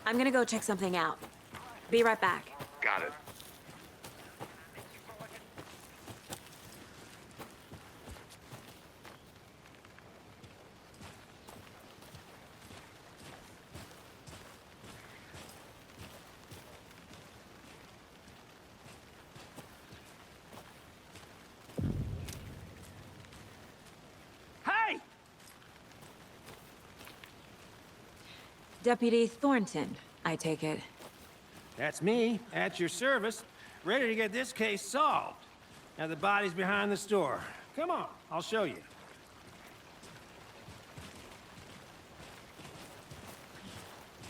I'm gonna go check something out. Be right back. Got it. Hey! Deputy Thornton, I take it. That's me, at your service, ready to get this case solved. Now the body's behind the store. Come on, I'll show you.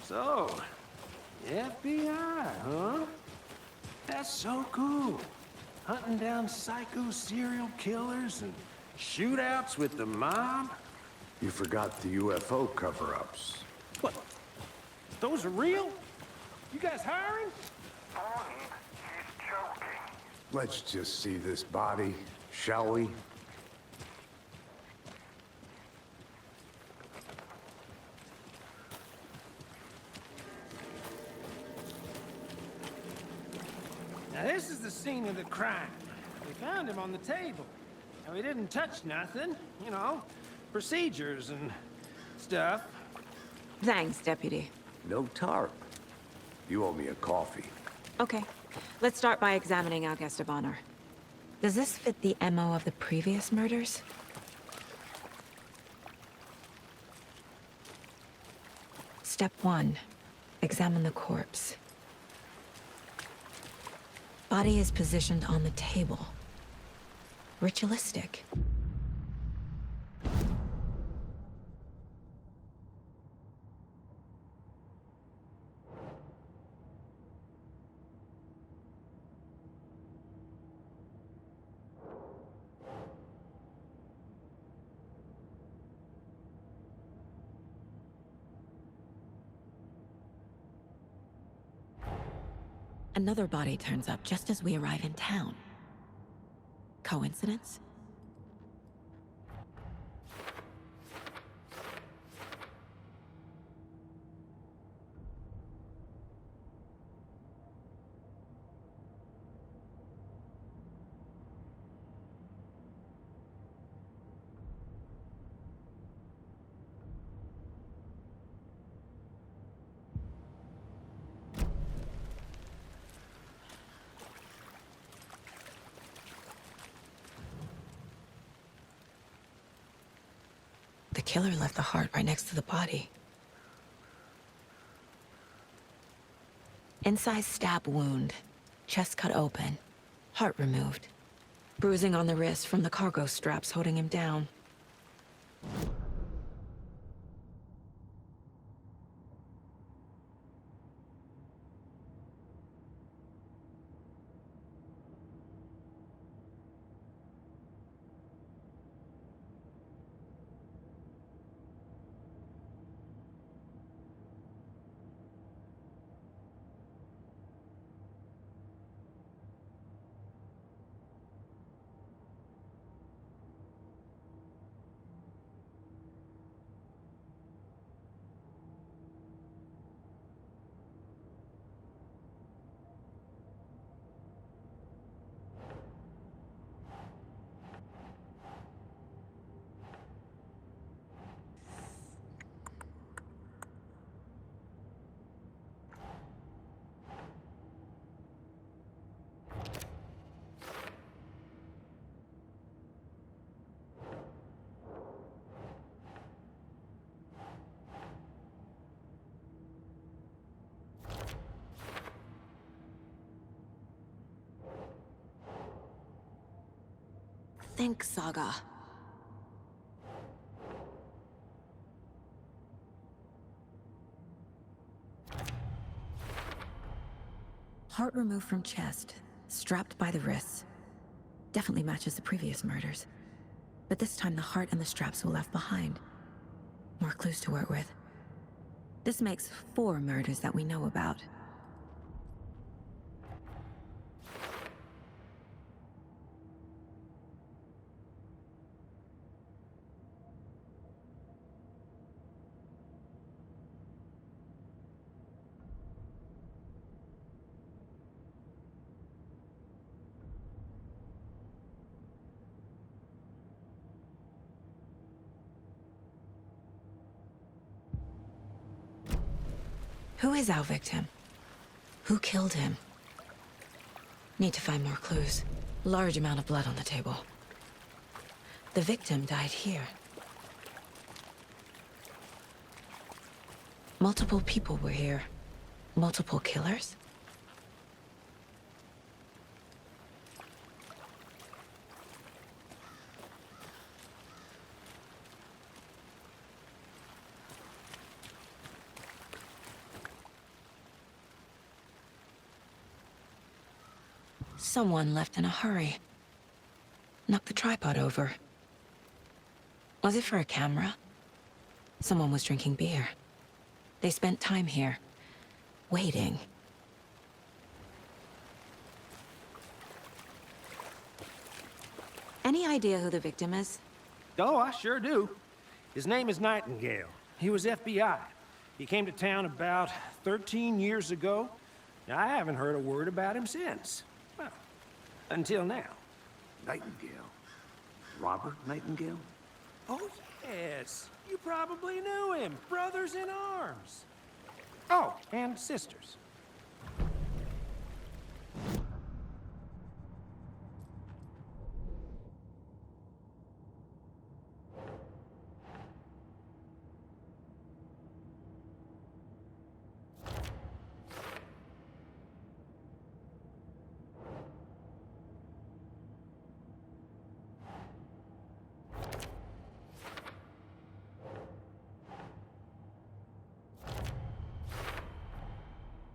So, the FBI, huh? That's so cool. Hunting down psycho serial killers and shootouts with the mob? You forgot the UFO cover-ups. What? Those are real? You guys hiring? He's joking. Let's just see this body, shall we? Now this is the scene of the crime. We found him on the table. And we didn't touch nothing, you know, procedures and stuff. Thanks, Deputy. No tarp. You owe me a coffee. Okay. Let's start by examining our guest of honor. Does this fit the MO of the previous murders? Step 1. Examine the corpse. Body is positioned on the table. Ritualistic. Another body turns up just as we arrive in town. Coincidence? The killer left the heart right next to the body. Incised stab wound, chest cut open, heart removed. Bruising on the wrist from the cargo straps holding him down. Think, Saga. Heart removed from chest, strapped by the wrists. Definitely matches the previous murders. But this time the heart and the straps were left behind. More clues to work with. This makes 4 murders that we know about. Who is our victim? Who killed him? Need to find more clues. Large amount of blood on the table. The victim died here. Multiple people were here. Multiple killers? Someone left in a hurry. Knocked the tripod over. Was it for a camera? Someone was drinking beer. They spent time here, waiting. Any idea who the victim is? Oh, I sure do. His name is Nightingale. He was FBI. He came to town about 13 years ago. I haven't heard a word about him since. Well, until now. Nightingale? Robert Nightingale? Oh, yes. You probably knew him. Brothers in arms. Oh, and sisters.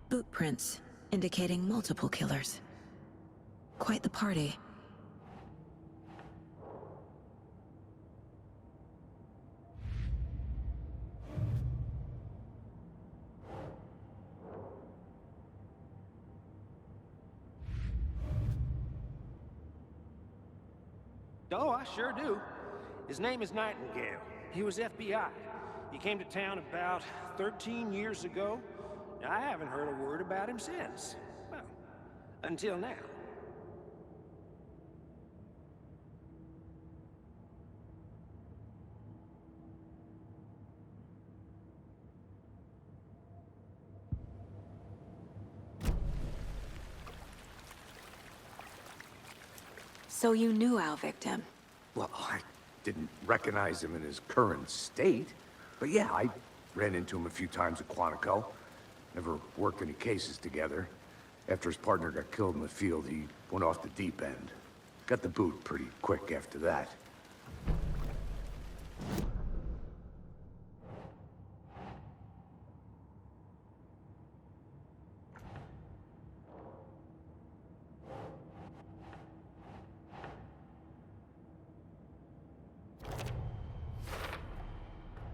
Boot prints, indicating multiple killers. Quite the party. Oh, I sure do. His name is Nightingale. He was FBI. He came to town about 13 years ago. I haven't heard a word about him since. Well, until now. So you knew our victim? Well, I didn't recognize him in his current state. But yeah, I ran into him a few times at Quantico. Never worked any cases together. After his partner got killed in the field, he went off the deep end. Got the boot pretty quick after that.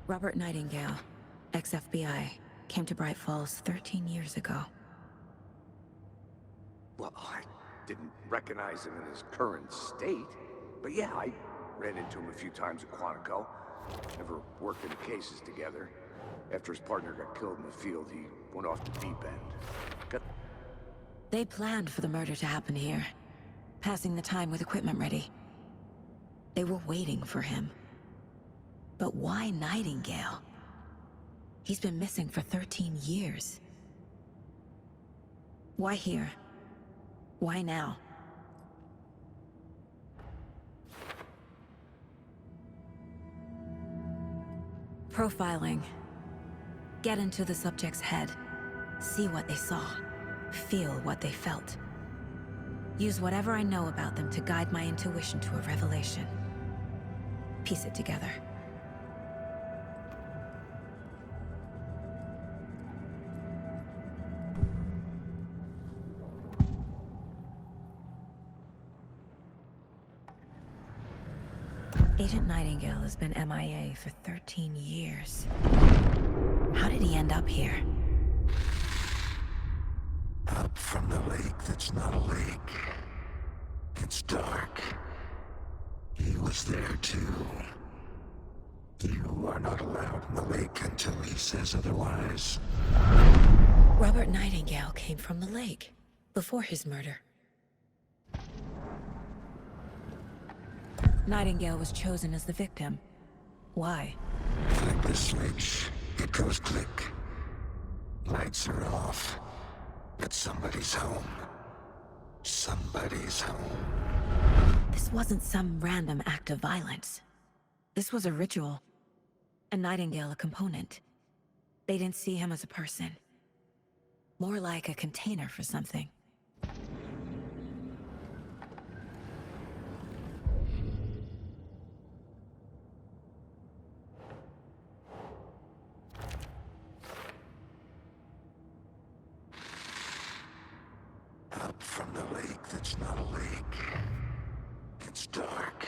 Robert Nightingale, ex-FBI, came to Bright Falls 13 years ago. Well, I didn't recognize him in his current state. But yeah, I ran into him a few times at Quantico. Never worked any cases together. After his partner got killed in the field, he went off the deep end. They planned for the murder to happen here, passing the time with equipment ready. They were waiting for him. But why Nightingale? He's been missing for 13 years. Why here? Why now? Profiling. Get into the subject's head. See what they saw. Feel what they felt. Use whatever I know about them to guide my intuition to a revelation. Piece it together. Agent Nightingale has been MIA for 13 years. How did he end up here? Up from the lake that's not a lake. It's dark. He was there too. You are not allowed in the lake until he says otherwise. Robert Nightingale came from the lake, before his murder. Nightingale was chosen as the victim. Why? Flick the switch, it goes click. Lights are off, but somebody's home. Somebody's home. This wasn't some random act of violence. This was a ritual. A Nightingale a component. They didn't see him as a person. More like a container for something. Up from the lake that's not a lake. It's dark.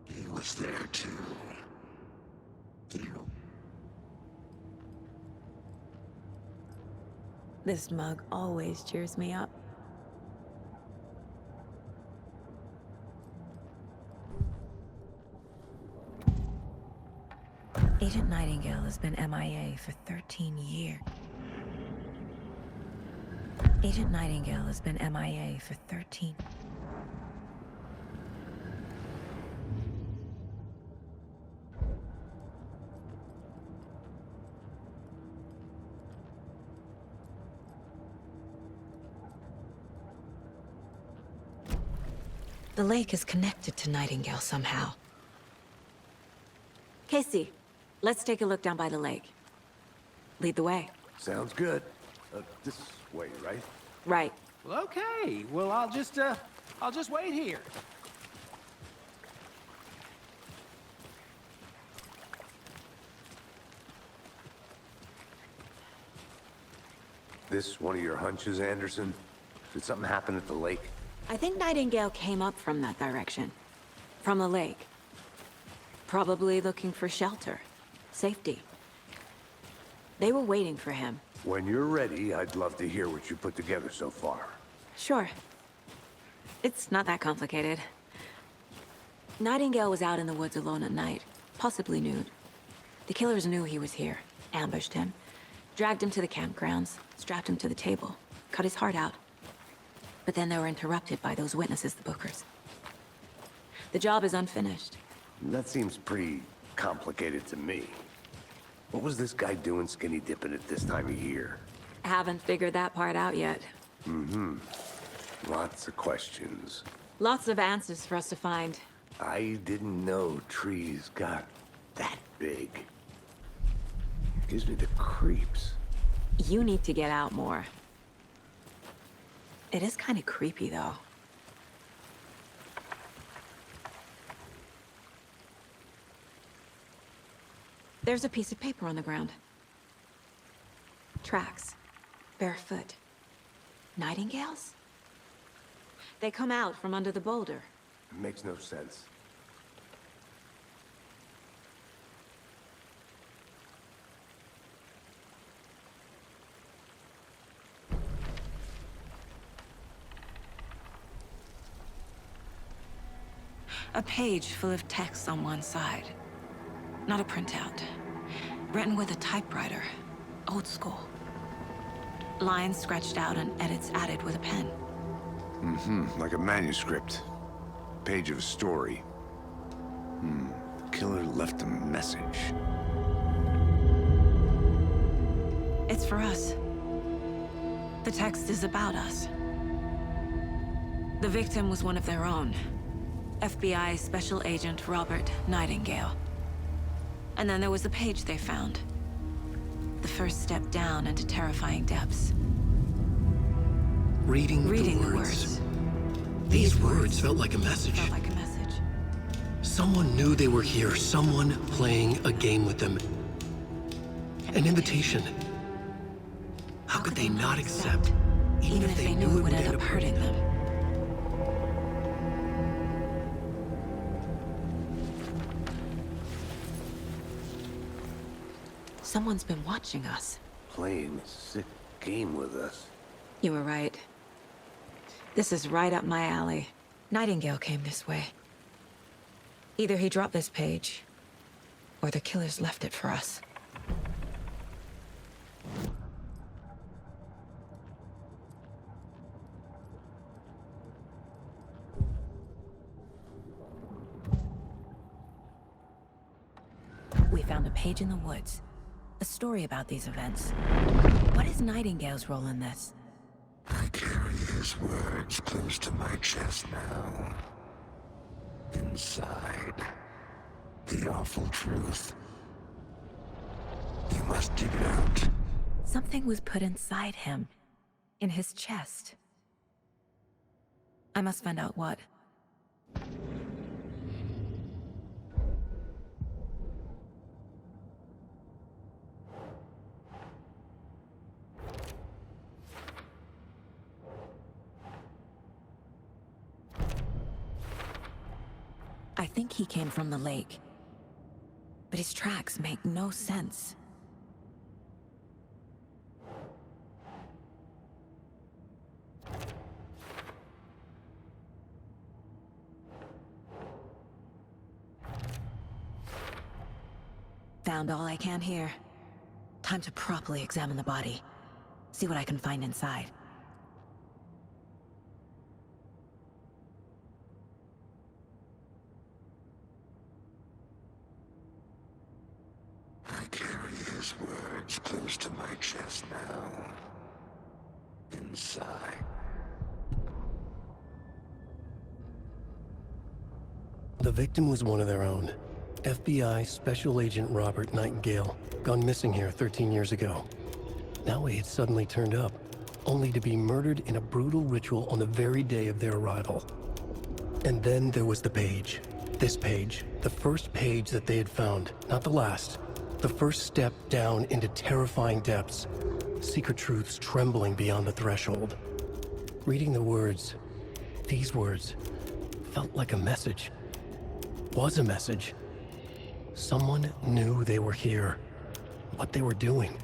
He was there too. You. This mug always cheers me up. Agent Nightingale has been MIA for 13 years. Agent Nightingale has been MIA for 13. The lake is connected to Nightingale somehow. Casey, let's take a look down by the lake. Lead the way. Sounds good. This way, right? Right. Well, okay. Well, I'll just wait here. This one of your hunches, Anderson? Did something happen at the lake? I think Nightingale came up from that direction. From the lake. Probably looking for shelter. Safety. They were waiting for him. When you're ready, I'd love to hear what you put together so far. Sure. It's not that complicated. Nightingale was out in the woods alone at night, possibly nude. The killers knew he was here, ambushed him, dragged him to the campgrounds, strapped him to the table, cut his heart out. But then they were interrupted by those witnesses, the Bookers. The job is unfinished. That seems pretty complicated to me. What was this guy doing skinny dipping at this time of year? Haven't figured that part out yet. Lots of questions. Lots of answers for us to find. I didn't know trees got that big. Gives me the creeps. You need to get out more. It is kind of creepy, though. There's a piece of paper on the ground. Tracks. Barefoot. Nightingales? They come out from under the boulder. Makes no sense. A page full of text on one side. Not a printout. Written with a typewriter. Old school. Lines scratched out and edits added with a pen. Like a manuscript. Page of a story. The killer left a message. It's for us. The text is about us. The victim was one of their own. FBI Special Agent Robert Nightingale. And then there was the page they found. The first step down into terrifying depths. Reading the words. These words felt like a message. Felt like a message. Someone knew they were here, someone playing a game with them. An invitation. How could they not accept, even if they knew it would end up hurting them? Someone's been watching us. Playing a sick game with us. You were right. This is right up my alley. Nightingale came this way. Either he dropped this page, or the killers left it for us. We found a page in the woods. a story about these events. What is Nightingale's role in this? I carry his words close to my chest now. Inside, the awful truth. You must dig it out. Something was put inside him, in his chest. I must find out what. I think he came from the lake, but his tracks make no sense. Found all I can here. Time to properly examine the body. See what I can find inside. I carry his words close to my chest now. Inside. The victim was one of their own. FBI Special Agent Robert Nightingale, gone missing here 13 years ago. Now he had suddenly turned up, only to be murdered in a brutal ritual on the very day of their arrival. And then there was the page. This page, the first page that they had found, not the last. The first step down into terrifying depths. Secret truths trembling beyond the threshold. Reading the words, these words, felt like a message. Was a message. Someone knew they were here. What they were doing.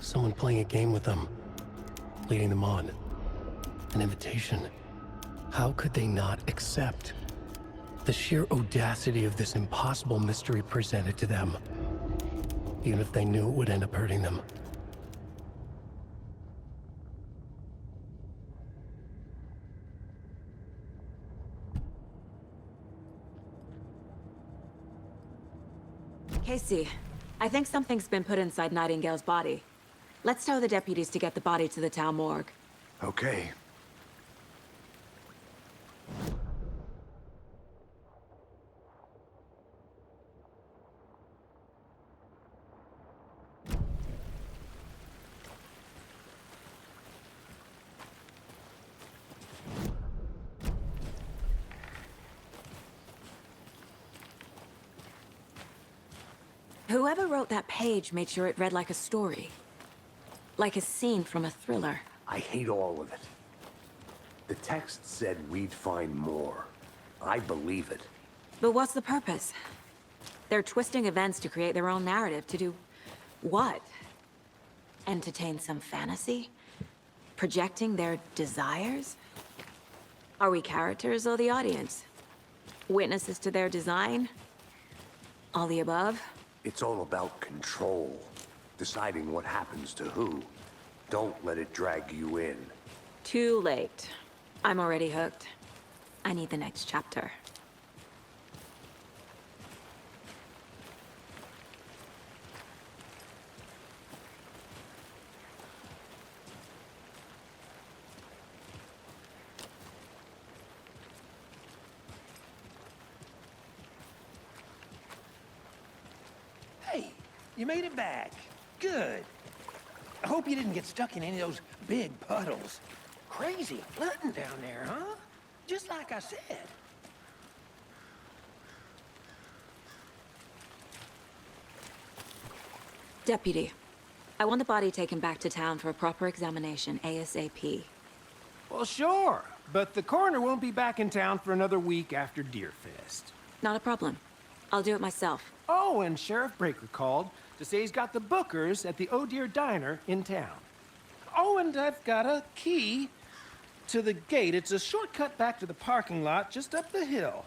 Someone playing a game with them. Leading them on. An invitation. How could they not accept? The sheer audacity of this impossible mystery presented to them. Even if they knew it would end up hurting them. Casey, I think something's been put inside Nightingale's body. Let's tell the deputies to get the body to the town morgue. Okay. Whoever wrote that page made sure it read like a story. Like a scene from a thriller. I hate all of it. The text said we'd find more. I believe it. But what's the purpose? They're twisting events to create their own narrative. To do what? Entertain some fantasy? Projecting their desires? Are we characters or the audience? Witnesses to their design? All the above? It's all about control. Deciding what happens to who. Don't let it drag you in. Too late. I'm already hooked. I need the next chapter. Hey, you made it back. Good. I hope you didn't get stuck in any of those big puddles. Crazy flooding down there, huh? Just like I said. Deputy, I want the body taken back to town for a proper examination, ASAP. Well, sure. But the coroner won't be back in town for another week after Deerfest. Not a problem. I'll do it myself. Oh, and Sheriff Breaker called to say he's got the Bookers at the Oh Dear Diner in town. Oh, and I've got a key to the gate. It's a shortcut back to the parking lot just up the hill.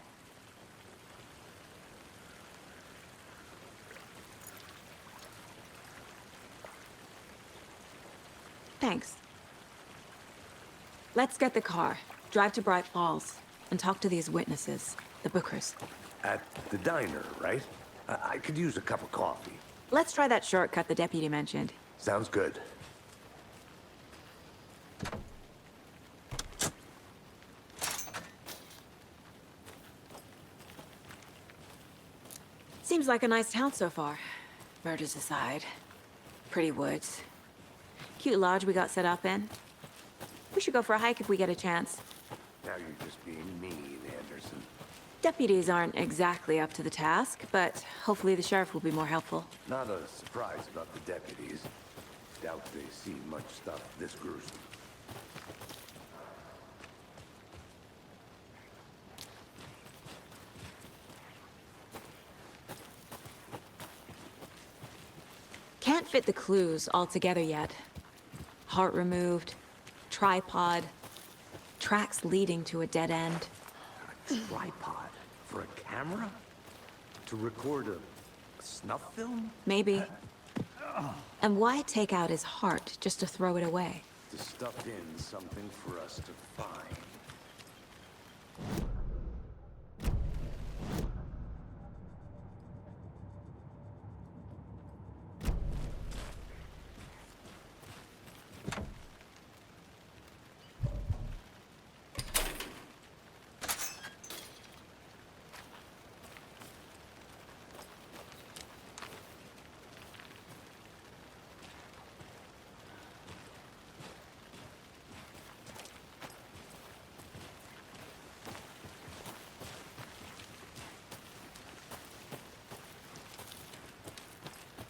Thanks. Let's get the car, drive to Bright Falls, and talk to these witnesses, the Bookers. At the diner, right? I could use a cup of coffee. Let's try that shortcut the deputy mentioned. Sounds good. Seems like a nice town so far. Murders aside. Pretty woods. Cute lodge we got set up in. We should go for a hike if we get a chance. Now you're just being mean, Anderson. Deputies aren't exactly up to the task, but hopefully the sheriff will be more helpful. Not a surprise about the deputies. Doubt they've seen much stuff this gruesome. Can't fit the clues all together yet. Heart removed, tripod, tracks leading to a dead end. A tripod? For a camera? To record a snuff film? Maybe. And why take out his heart just to throw it away? To stuff in something for us to find.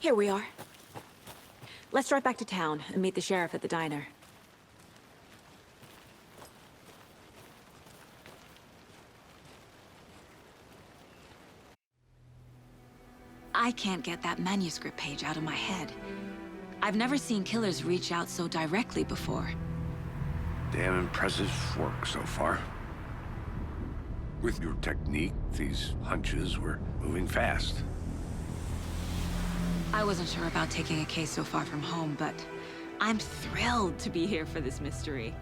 Here we are. Let's drive back to town and meet the sheriff at the diner. I can't get that manuscript page out of my head. I've never seen killers reach out so directly before. Damn impressive work so far. With your technique, these hunches were moving fast. I wasn't sure about taking a case so far from home, but I'm thrilled to be here for this mystery.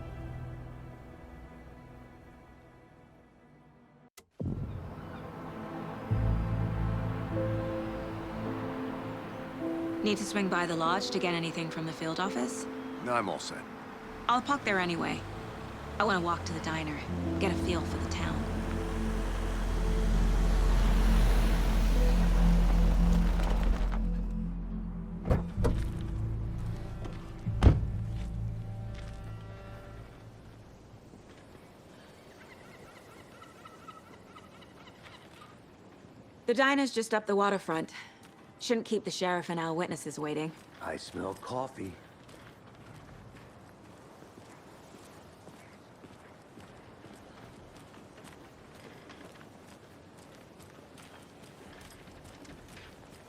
Need to swing by the lodge to get anything from the field office? No, I'm all set. I'll park there anyway. I want to walk to the diner, get a feel for the town. The diner's just up the waterfront. Shouldn't keep the sheriff and our witnesses waiting. I smell coffee.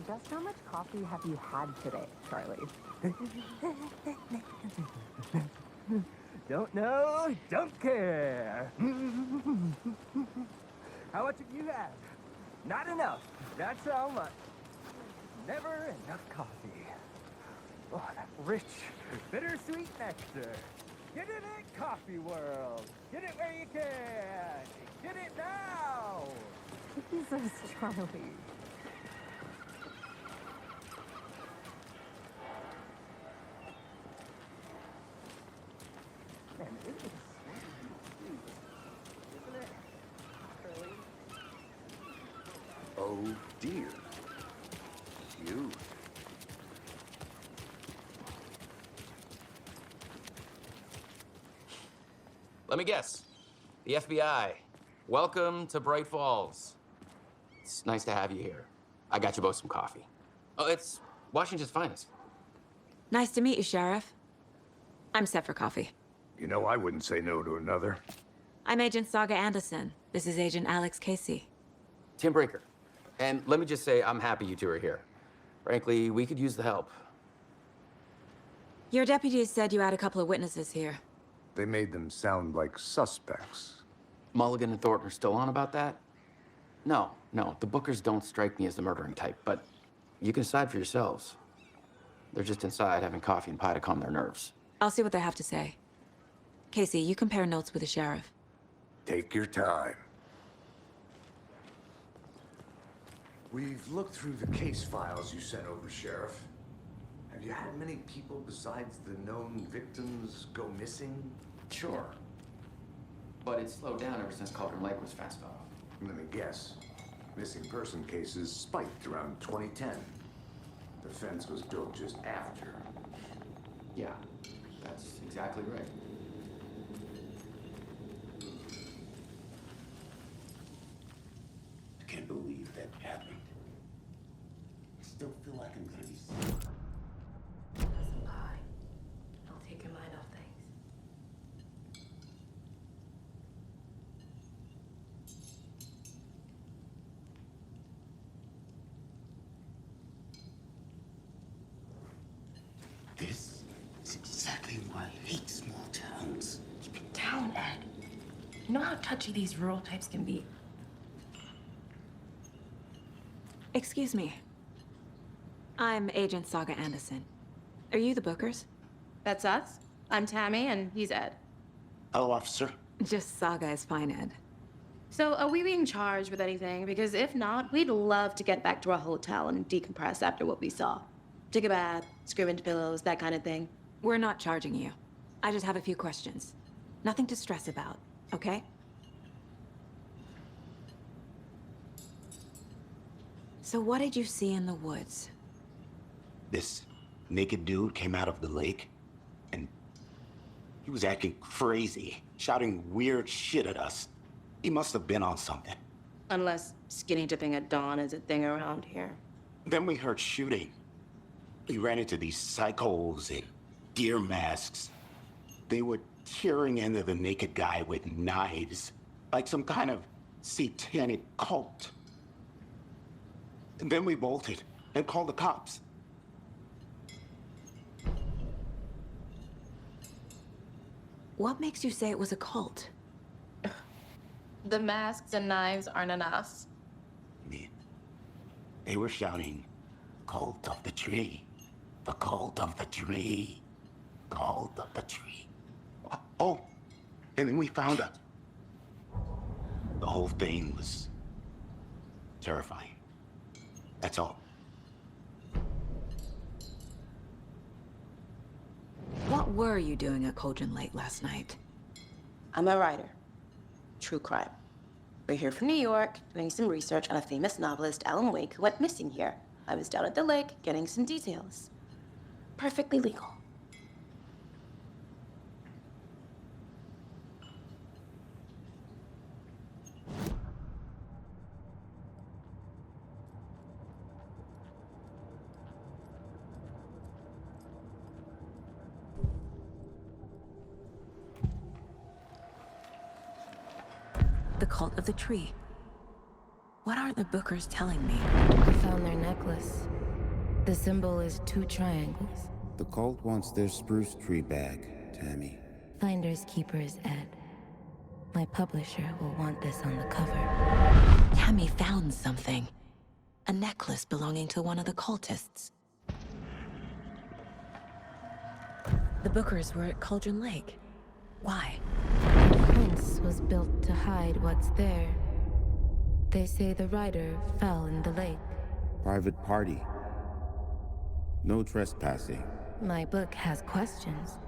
Just how much coffee have you had today, Charlie? Don't know, don't care. How much have you had? Not enough. That's how much. Never enough coffee. Oh, that rich, bittersweet nectar. Get it in Coffee World. Get it where you can. Get it now. Jesus, Charlie. Man, it is sweet, isn't it, Charlie? Oh dear. You. Let me guess. The FBI. Welcome to Bright Falls. It's nice to have you here. I got you both some coffee. Oh, it's Washington's finest. Nice to meet you, Sheriff. I'm set for coffee. You know, I wouldn't say no to another. I'm Agent Saga Anderson. This is Agent Alex Casey. Tim Breaker. And let me just say, I'm happy you two are here. Frankly, we could use the help. Your deputies said you had a couple of witnesses here. They made them sound like suspects. Mulligan and Thornton are still on about that? No, the Bookers don't strike me as the murdering type, but you can decide for yourselves. They're just inside having coffee and pie to calm their nerves. I'll see what they have to say. Casey, you compare notes with the sheriff. Take your time. We've looked through the case files you sent over, Sheriff. Have you had many people besides the known victims go missing? Sure. But it's slowed down ever since Cauldron Lake was fenced off. Let me guess. Missing person cases spiked around 2010. The fence was built just after. Yeah, that's exactly right. I can't believe that happened. I still feel like I'm gonna be sick. Doesn't lie. I'll take your mind off things. This is exactly why I hate small towns. Keep it down, Ed. You know how touchy these rural types can be. Excuse me. I'm Agent Saga Anderson. Are you the Bookers? That's us. I'm Tammy, and he's Ed. Hello, officer. Just Saga is fine, Ed. So, are we being charged with anything? Because if not, we'd love to get back to our hotel and decompress after what we saw. Take a bath, scream into pillows, that kind of thing. We're not charging you. I just have a few questions. Nothing to stress about, okay? So what did you see in the woods? This naked dude came out of the lake, and he was acting crazy, shouting weird shit at us. He must have been on something. Unless skinny dipping at dawn is a thing around here. Then we heard shooting. We ran into these psychos in deer masks. They were tearing into the naked guy with knives, like some kind of satanic cult. And then we bolted and called the cops. What makes you say it was a cult? The masks and knives aren't enough. They were shouting, "Cult of the tree, the cult of the tree, cult of the tree." Oh, and then we found out. The whole thing was terrifying. That's all. What were you doing at Cauldron Lake last night? I'm a writer. True crime. We're here from New York, doing some research on a famous novelist, Alan Wake, who went missing here. I was down at the lake, getting some details. Perfectly legal. The cult of the tree. What aren't the Bookers telling me? I found their necklace. The symbol is 2 triangles. The cult wants their spruce tree back, Tammy. Finders keepers, Ed. My publisher will want this on the cover. Tammy found something. A necklace belonging to one of the cultists. The Bookers were at Cauldron Lake. Why? The fence was built to hide what's there. They say the rider fell in the lake. Private party. No trespassing. My book has questions.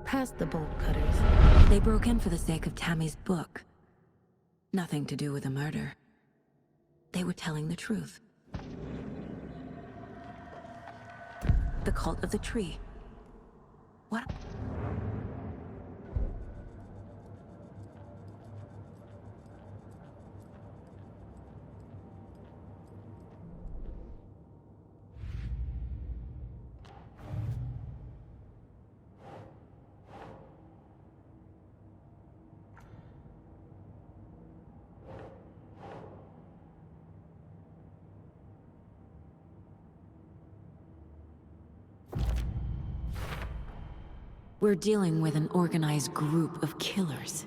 Past the bolt cutters. They broke in for the sake of Tammy's book. Nothing to do with a murder. They were telling the truth. The cult of the tree. What? We're dealing with an organized group of killers,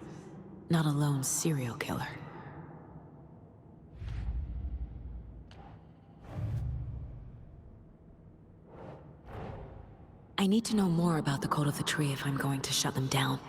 not a lone serial killer. I need to know more about the Code of the Tree if I'm going to shut them down.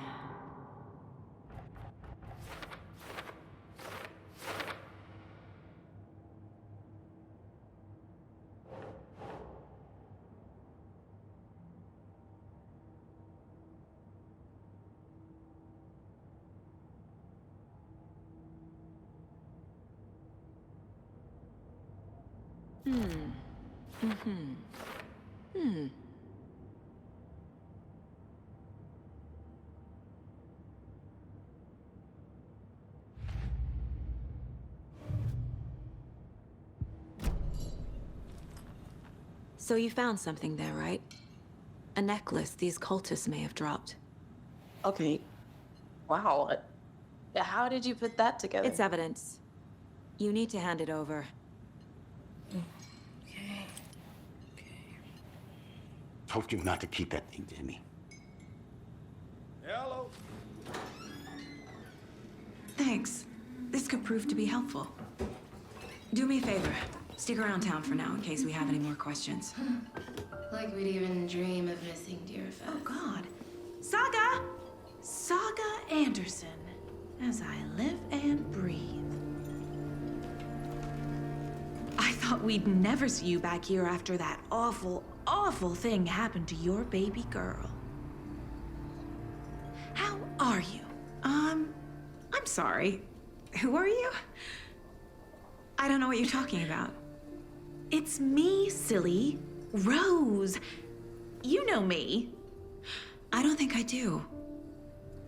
So you found something there, right? A necklace these cultists may have dropped. Okay. Wow. How did you put that together? It's evidence. You need to hand it over. Okay. Told you not to keep that thing, Jimmy. Hello. Thanks. This could prove to be helpful. Do me a favor. Stick around town for now in case we have any more questions. Like we'd even dream of missing dear Fez. Oh, God. Saga! Saga Anderson. As I live and breathe. I thought we'd never see you back here after that awful, awful thing happened to your baby girl. How are you? I'm sorry. Who are you? I don't know what you're talking about. It's me, silly. Rose. You know me. I don't think I do.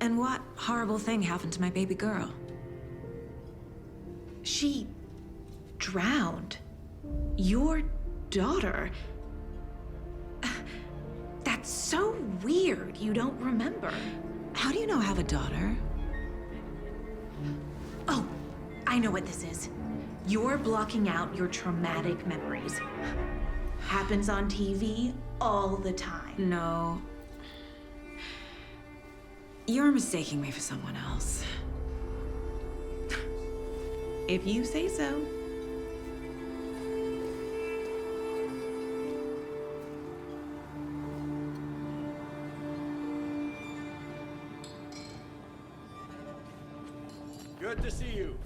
And what horrible thing happened to my baby girl? She drowned. Your daughter. That's so weird you don't remember. How do you know I have a daughter? Oh, I know what this is. You're blocking out your traumatic memories. Happens on TV all the time. No. You're mistaking me for someone else. If you say so. Good to see you.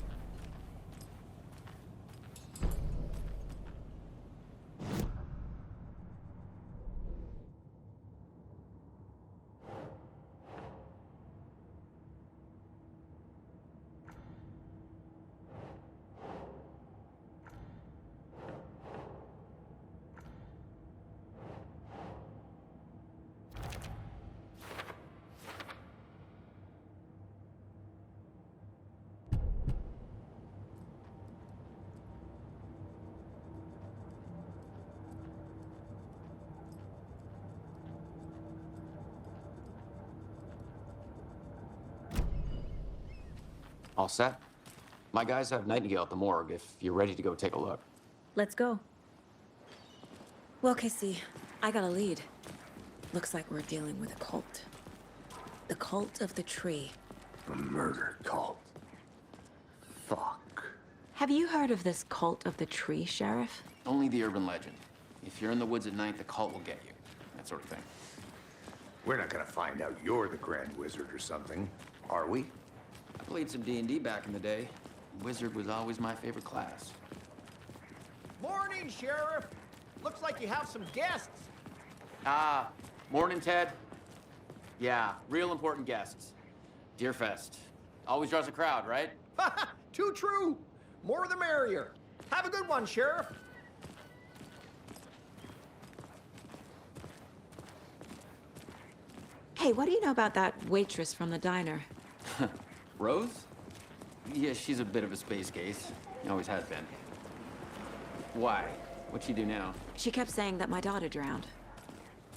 All set? My guys have Nightingale at the morgue if you're ready to go take a look. Let's go. Well, Casey, I got a lead. Looks like we're dealing with a cult. The cult of the tree. A murder cult. Fuck. Have you heard of this cult of the tree, Sheriff? Only the urban legend. If you're in the woods at night, the cult will get you. That sort of thing. We're not gonna find out you're the Grand Wizard or something, are we? I played some D&D back in the day. Wizard was always my favorite class. Morning, Sheriff. Looks like you have some guests. Morning, Ted. Yeah, real important guests. Deerfest. Always draws a crowd, right? Too true. More the merrier. Have a good one, Sheriff. Hey, what do you know about that waitress from the diner? Rose? Yeah, she's a bit of a space case. Always has been. Why? What'd she do now? She kept saying that my daughter drowned.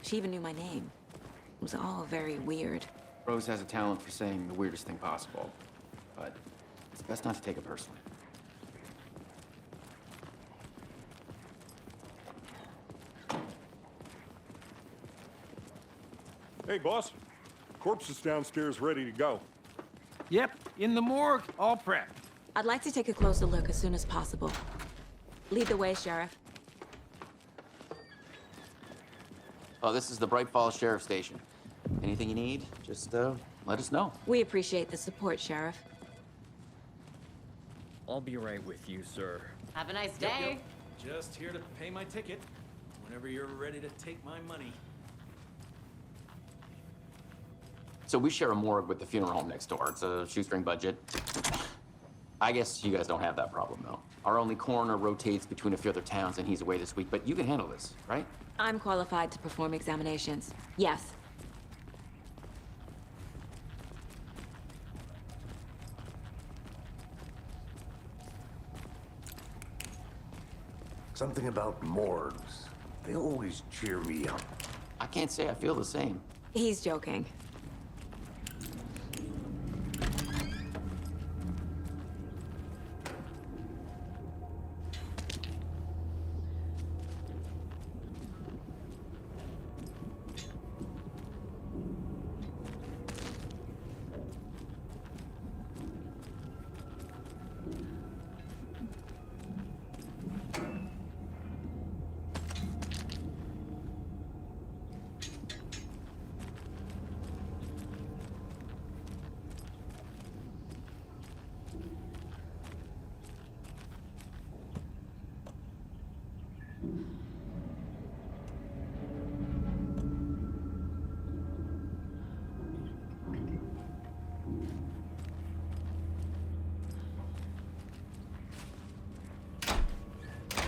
She even knew my name. It was all very weird. Rose has a talent for saying the weirdest thing possible. But it's best not to take it personally. Hey, boss. Corpse is downstairs ready to go. Yep, in the morgue, all prepped. I'd like to take a closer look as soon as possible. Lead the way, Sheriff. Oh, this is the Bright Falls Sheriff Station. Anything you need, just let us know. We appreciate the support, Sheriff. I'll be right with you, sir. Have a nice day. Yep. Just here to pay my ticket. Whenever you're ready to take my money. So we share a morgue with the funeral home next door. It's a shoestring budget. I guess you guys don't have that problem, though. Our only coroner rotates between a few other towns, and he's away this week, but you can handle this, right? I'm qualified to perform examinations. Yes. Something about morgues. They always cheer me up. I can't say I feel the same. He's joking.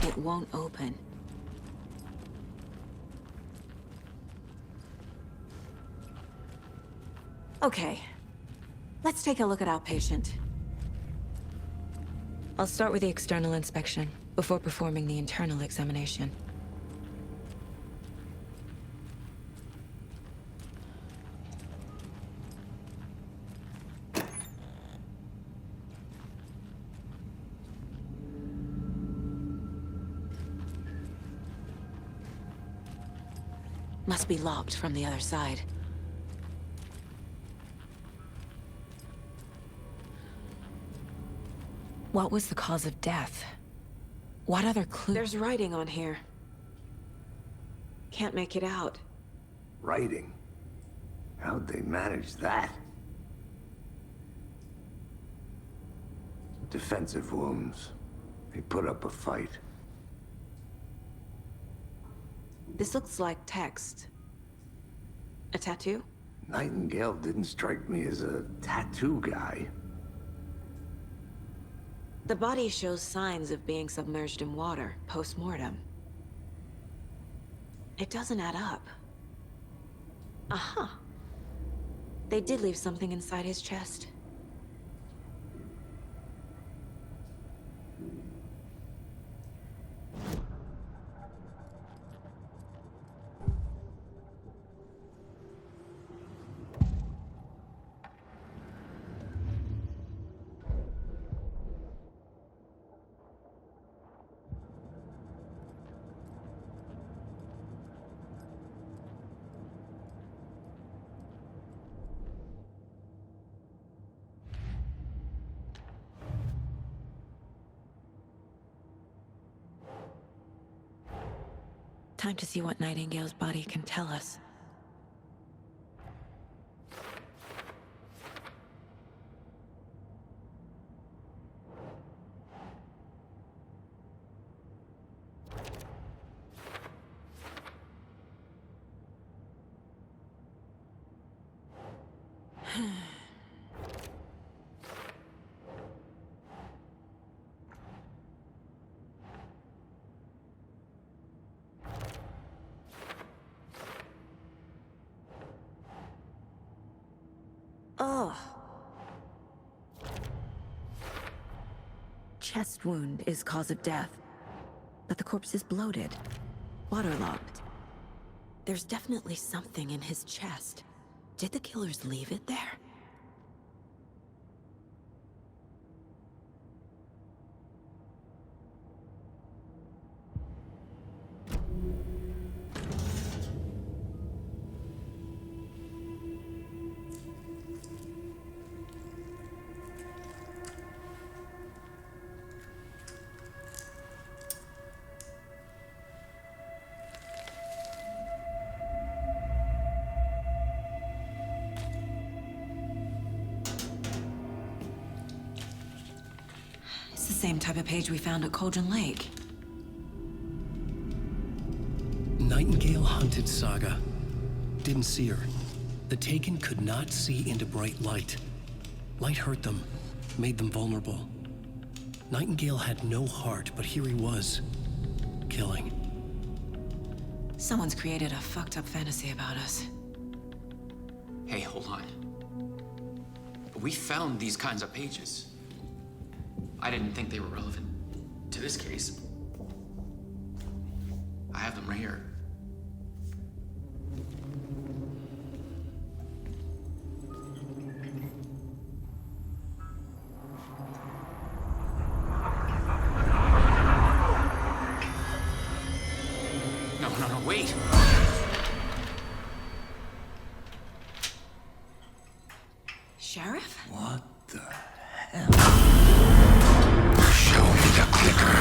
It won't open. Okay. Let's take a look at our patient. I'll start with the external inspection before performing the internal examination. Must be locked from the other side. What was the cause of death? What other clues? There's writing on here. Can't make it out. Writing? How'd they manage that? Defensive wounds. They put up a fight. This looks like text. A tattoo? Nightingale didn't strike me as a tattoo guy. The body shows signs of being submerged in water, post-mortem. It doesn't add up. Uh-huh. They did leave something inside his chest. Time to see what Nightingale's body can tell us. Oh. Chest wound is cause of death, but the corpse is bloated, waterlogged. There's definitely something in his chest. Did the killers leave it there? It's the same type of page we found at Cauldron Lake. Nightingale hunted Saga. Didn't see her. The Taken could not see into bright light. Light hurt them, made them vulnerable. Nightingale had no heart, but here he was, killing. Someone's created a fucked up fantasy about us. Hey, hold on. We found these kinds of pages. I didn't think they were relevant to this case. I have them right here. No, wait! Sheriff? What the hell? Show me the clicker.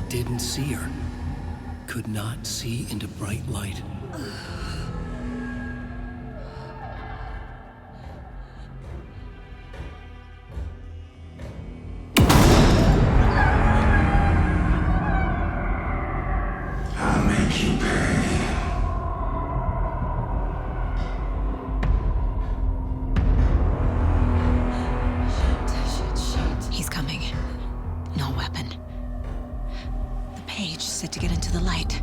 Didn't see her. Could not see into bright light. I'll make you pay. Shit. He's coming. No weapon. The page set to get into the light.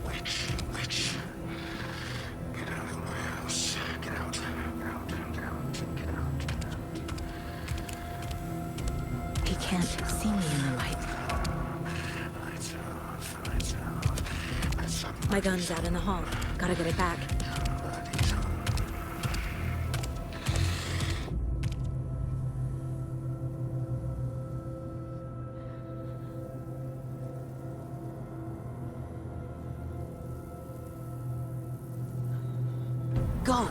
Witch. Get out of my house. Get out. Get out. He can't see me in the light. Lights off. My gun's out in the hall. Gotta get it back. Go!